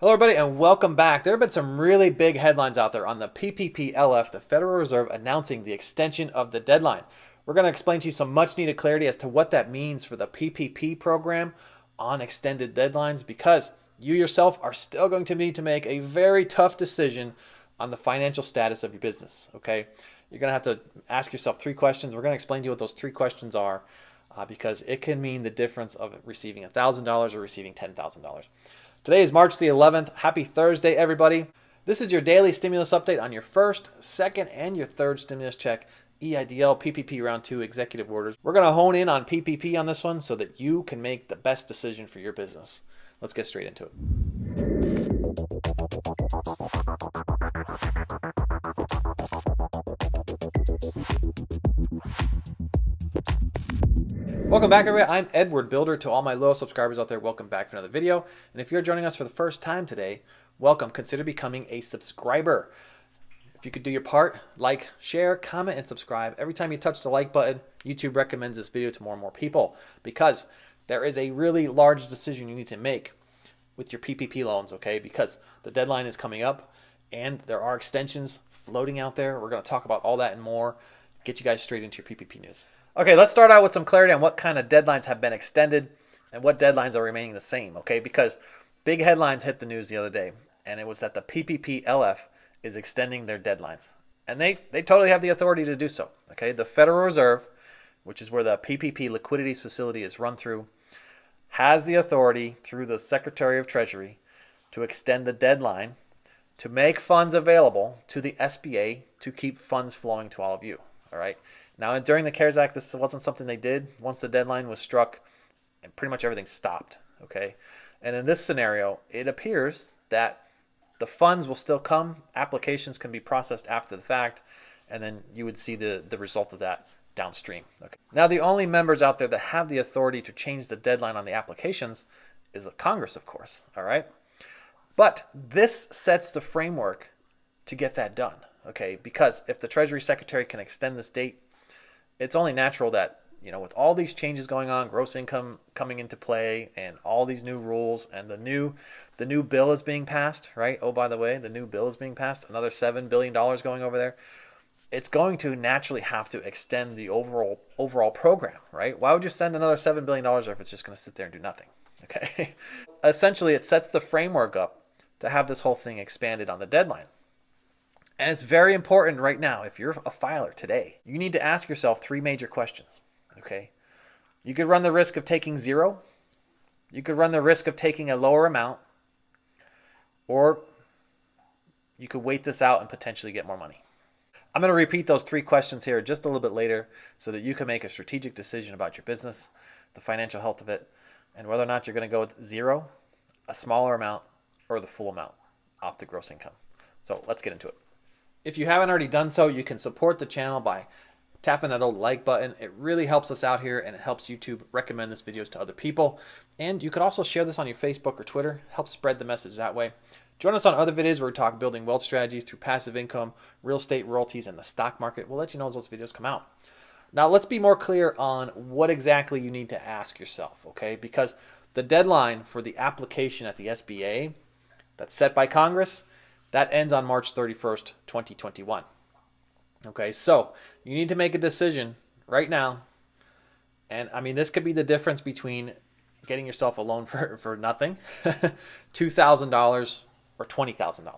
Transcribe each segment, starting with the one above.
Hello everybody and welcome back. There have been some really big headlines out there on the PPPLF, the Federal Reserve announcing the extension of the deadline. We're going to explain to you some much needed clarity as to what that means for the PPP program on extended deadlines, because you yourself are still going to need to make a very tough decision on the financial status of your business. Okay, you're going to have to ask yourself three questions. We're going to explain to you what those three questions are, because it can mean the difference of receiving $1,000 or receiving $10,000. Today is March the 11th. Happy Thursday, everybody. This is your daily stimulus update on your first, second, and your third stimulus check, EIDL, PPP Round 2 executive orders. We're going to hone in on PPP on this one so that you can make the best decision for your business. Let's get straight into it. Welcome back, everybody. I'm Edward Bilder. To all my loyal subscribers out there, welcome back for another video. And if you're joining us for the first time today, welcome. Consider becoming a subscriber. If you could do your part, like, share, comment, and subscribe. Every time you touch the like button, YouTube recommends this video to more and more people, because there is a really large decision you need to make with your PPP loans, okay? Because the deadline is coming up and there are extensions floating out there. We're going to talk about all that and more, get you guys straight into your PPP news. Okay, let's start out with some clarity on what kind of deadlines have been extended and what deadlines are remaining the same, okay? Because big headlines hit the news the other day, and it was that the PPPLF is extending their deadlines. And they totally have the authority to do so, okay? The Federal Reserve, which is where the PPP liquidities facility is run through, has the authority through the Secretary of Treasury to extend the deadline to make funds available to the SBA to keep funds flowing to all of you, all right? Now, during the CARES Act, this wasn't something they did. Once the deadline was struck, and pretty much everything stopped, okay? And in this scenario, it appears that the funds will still come. Applications can be processed after the fact, and then you would see the result of that downstream. Okay. Now, the only members out there that have the authority to change the deadline on the applications is Congress, of course, all right? But this sets the framework to get that done, okay? Because if the Treasury Secretary can extend this date, it's only natural that, with all these changes going on, gross income coming into play, and all these new rules, and the new bill is being passed, right? Oh, by the way, the new bill is being passed, another $7 billion going over there. It's going to naturally have to extend the overall program, right? Why would you send another $7 billion if it's just going to sit there and do nothing, okay? Essentially, it sets the framework up to have this whole thing expanded on the deadline. And it's very important right now, if you're a filer today, you need to ask yourself three major questions, okay? You could run the risk of taking zero. You could run the risk of taking a lower amount. Or you could wait this out and potentially get more money. I'm going to repeat those three questions here just a little bit later so that you can make a strategic decision about your business, the financial health of it, and whether or not you're going to go with zero, a smaller amount, or the full amount off the gross income. So let's get into it. If you haven't already done so, you can support the channel by tapping that old like button. It really helps us out here, and it helps YouTube recommend this videos to other people. And you could also share this on your Facebook or Twitter, help spread the message that way. Join us on other videos where we talk building wealth strategies through passive income, real estate, royalties, and the stock market. We'll let you know as those videos come out. Now, let's be more clear on what exactly you need to ask yourself, okay? Because the deadline for the application at the SBA that's set by Congress, that ends on March 31st, 2021. Okay, so you need to make a decision right now. And I mean, this could be the difference between getting yourself a loan for nothing, $2,000 or $20,000.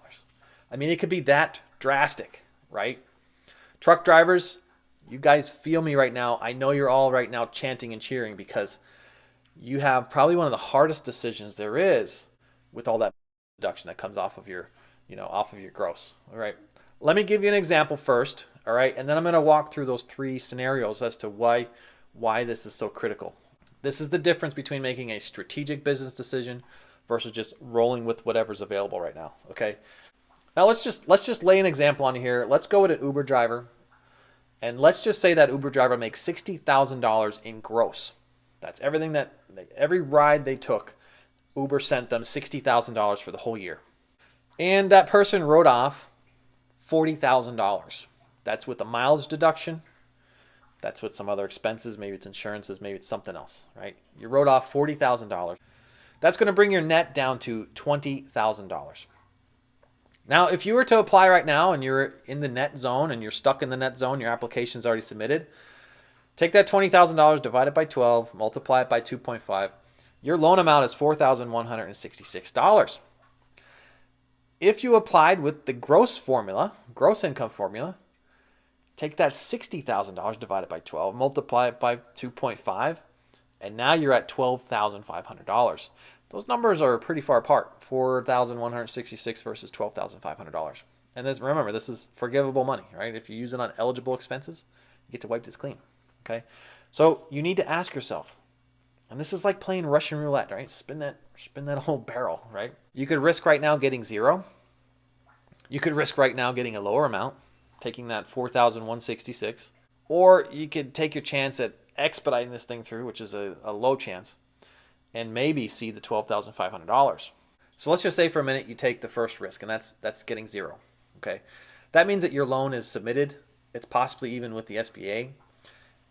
I mean, it could be that drastic, right? Truck drivers, you guys feel me right now. I know you're all right now chanting and cheering because you have probably one of the hardest decisions there is with all that deduction that comes off of your gross. All right. Let me give you an example first. All right. And then I'm going to walk through those three scenarios as to why this is so critical. This is the difference between making a strategic business decision versus just rolling with whatever's available right now. Okay. Now let's just lay an example on here. Let's go with an Uber driver. And let's just say that Uber driver makes $60,000 in gross. That's everything every ride they took, Uber sent them $60,000 for the whole year. And that person wrote off $40,000. That's with the mileage deduction. That's with some other expenses. Maybe it's insurances. Maybe it's something else, right? You wrote off $40,000. That's going to bring your net down to $20,000. Now, if you were to apply right now and you're in the net zone and you're stuck in the net zone, your application's already submitted, take that $20,000, divide it by 12, multiply it by 2.5. Your loan amount is $4,166. If you applied with the gross income formula, take that $60,000 divided by 12, multiply it by 2.5, and now you're at $12,500. Those numbers are pretty far apart, $4,166 versus $12,500. And this, remember, this is forgivable money, right? If you use it on eligible expenses, you get to wipe this clean, okay? So you need to ask yourself, and this is like playing Russian roulette, right? Spin that whole barrel, right? You could risk right now getting zero. You could risk right now getting a lower amount, taking that $4,166, or you could take your chance at expediting this thing through, which is a low chance, and maybe see the $12,500. So let's just say for a minute you take the first risk, and that's getting zero. Okay, that means that your loan is submitted. It's possibly even with the SBA,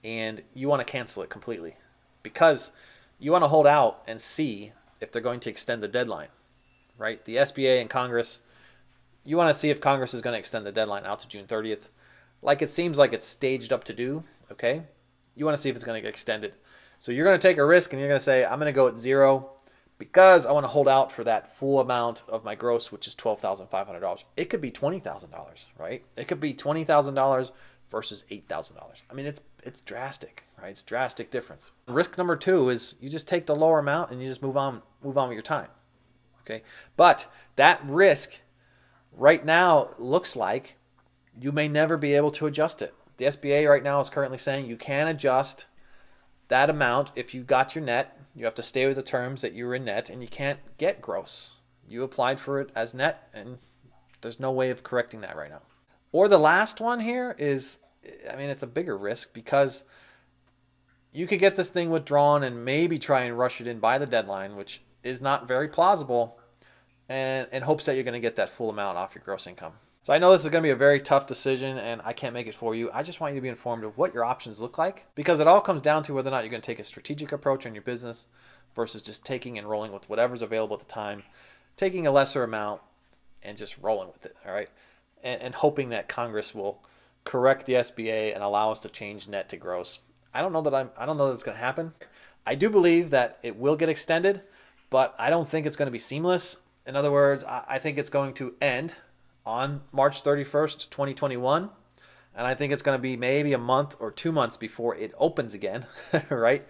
and you want to cancel it completely because you want to hold out and see if they're going to extend the deadline, right? The SBA and Congress, you want to see if Congress is going to extend the deadline out to June 30th, like it seems like it's staged up to do. Okay, you want to see if it's going to get extended. So you're going to take a risk and you're going to say, I'm going to go at zero because I want to hold out for that full amount of my gross, which is $12,500. It could be $20,000, right? It could be $20,000 versus $8,000. I mean, it's drastic, right? It's drastic difference. Risk number two is you just take the lower amount and you just move on with your time, okay? But that risk right now looks like you may never be able to adjust it. The SBA right now is currently saying you can adjust that amount. If you got your net, you have to stay with the terms that you were in net, and you can't get gross. You applied for it as net, and there's no way of correcting that right now. Or the last one here is, I mean, it's a bigger risk because you could get this thing withdrawn and maybe try and rush it in by the deadline, which is not very plausible, and in hopes that you're going to get that full amount off your gross income. So I know this is going to be a very tough decision, and I can't make it for you. I just want you to be informed of what your options look like, because it all comes down to whether or not you're going to take a strategic approach on your business versus just taking and rolling with whatever's available at the time, taking a lesser amount and just rolling with it, all right? And hoping that Congress will correct the SBA and allow us to change net to gross. I don't know that it's going to happen. I do believe that it will get extended, but I don't think it's going to be seamless. In other words, I think it's going to end on March 31st, 2021. And I think it's going to be maybe a month or 2 months before it opens again, right?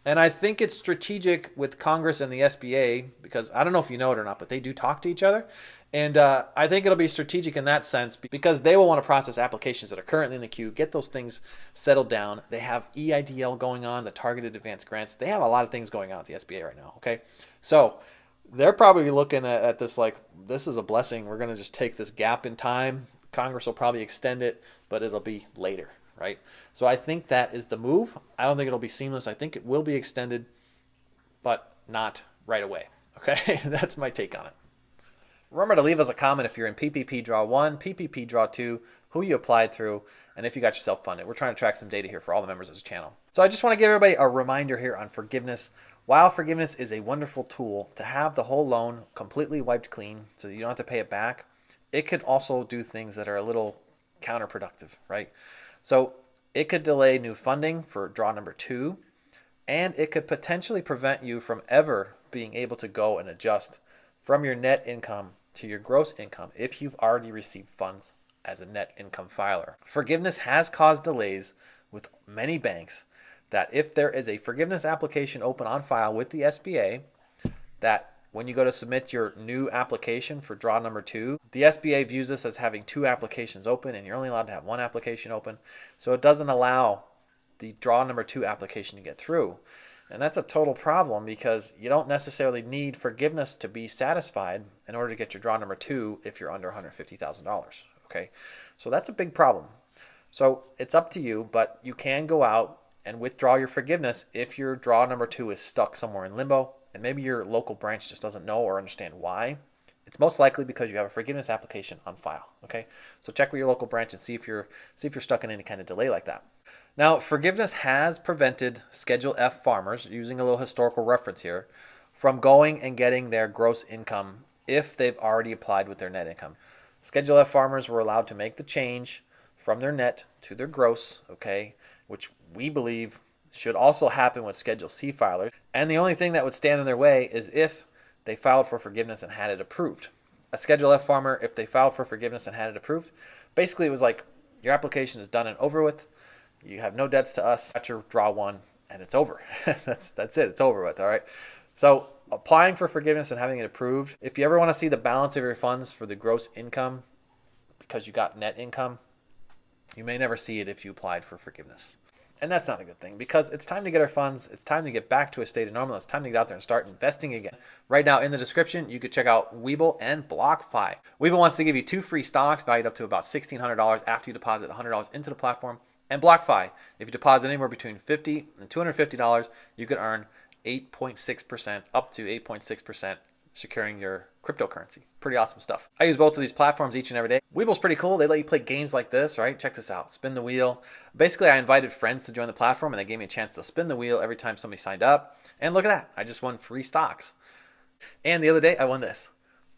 And I think it's strategic with Congress and the SBA because I don't know if you know it or not, but they do talk to each other. And I think it'll be strategic in that sense because they will want to process applications that are currently in the queue, get those things settled down. They have EIDL going on, the Targeted Advanced Grants. They have a lot of things going on at the SBA right now, okay? So they're probably looking at this like, this is a blessing. We're going to just take this gap in time. Congress will probably extend it, but it'll be later, right? So I think that is the move. I don't think it'll be seamless. I think it will be extended, but not right away, okay? That's my take on it. Remember to leave us a comment if you're in PPP Draw 1, PPP Draw 2, who you applied through, and if you got yourself funded. We're trying to track some data here for all the members of this channel. So I just want to give everybody a reminder here on forgiveness. While forgiveness is a wonderful tool to have the whole loan completely wiped clean so you don't have to pay it back, it could also do things that are a little counterproductive, right? So it could delay new funding for draw number 2, and it could potentially prevent you from ever being able to go and adjust from your net income to your gross income if you've already received funds as a net income filer. Forgiveness has caused delays with many banks that if there is a forgiveness application open on file with the SBA, that when you go to submit your new application for draw number 2, the SBA views this as having 2 applications open and you're only allowed to have 1 application open. So it doesn't allow the draw number 2 application to get through. And that's a total problem because you don't necessarily need forgiveness to be satisfied in order to get your draw number 2 if you're under $150,000, okay? So that's a big problem. So it's up to you, but you can go out and withdraw your forgiveness if your draw number 2 is stuck somewhere in limbo and maybe your local branch just doesn't know or understand why. It's most likely because you have a forgiveness application on file, okay? So check with your local branch and see if you're stuck in any kind of delay like that. Now, forgiveness has prevented Schedule F farmers, using a little historical reference here, from going and getting their gross income if they've already applied with their net income. Schedule F farmers were allowed to make the change from their net to their gross, okay, which we believe should also happen with Schedule C filers. And the only thing that would stand in their way is if they filed for forgiveness and had it approved. A Schedule F farmer, if they filed for forgiveness and had it approved, basically it was like, your application is done and over with. You have no debts to us. Got your draw one, and it's over. That's it. It's over with. All right. So applying for forgiveness and having it approved. If you ever want to see the balance of your funds for the gross income because you got net income, you may never see it if you applied for forgiveness. And that's not a good thing because it's time to get our funds. It's time to get back to a state of normal. It's time to get out there and start investing again. Right now in the description, you could check out Webull and BlockFi. Webull wants to give you 2 free stocks valued up to about $1,600 after you deposit $100 into the platform. And BlockFi, if you deposit anywhere between $50 and $250, you could earn 8.6%, up to 8.6%, securing your cryptocurrency. Pretty awesome stuff. I use both of these platforms each and every day. Webull's pretty cool. They let you play games like this, right? Check this out. Spin the wheel. Basically, I invited friends to join the platform, and they gave me a chance to spin the wheel every time somebody signed up. And look at that. I just won free stocks. And the other day, I won this.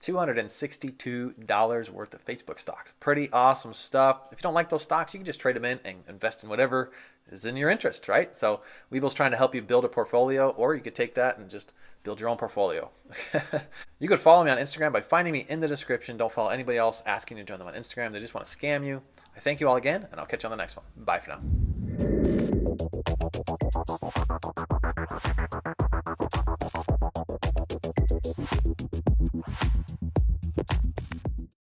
$262 worth of Facebook stocks. Pretty awesome stuff. If you don't like those stocks, you can just trade them in and invest in whatever is in your interest, right? So Webull's trying to help you build a portfolio, or you could take that and just build your own portfolio. You could follow me on Instagram by finding me in the description. Don't follow anybody else asking you to join them on Instagram. They just want to scam you. I thank you all again, and I'll catch you on the next one. Bye for now.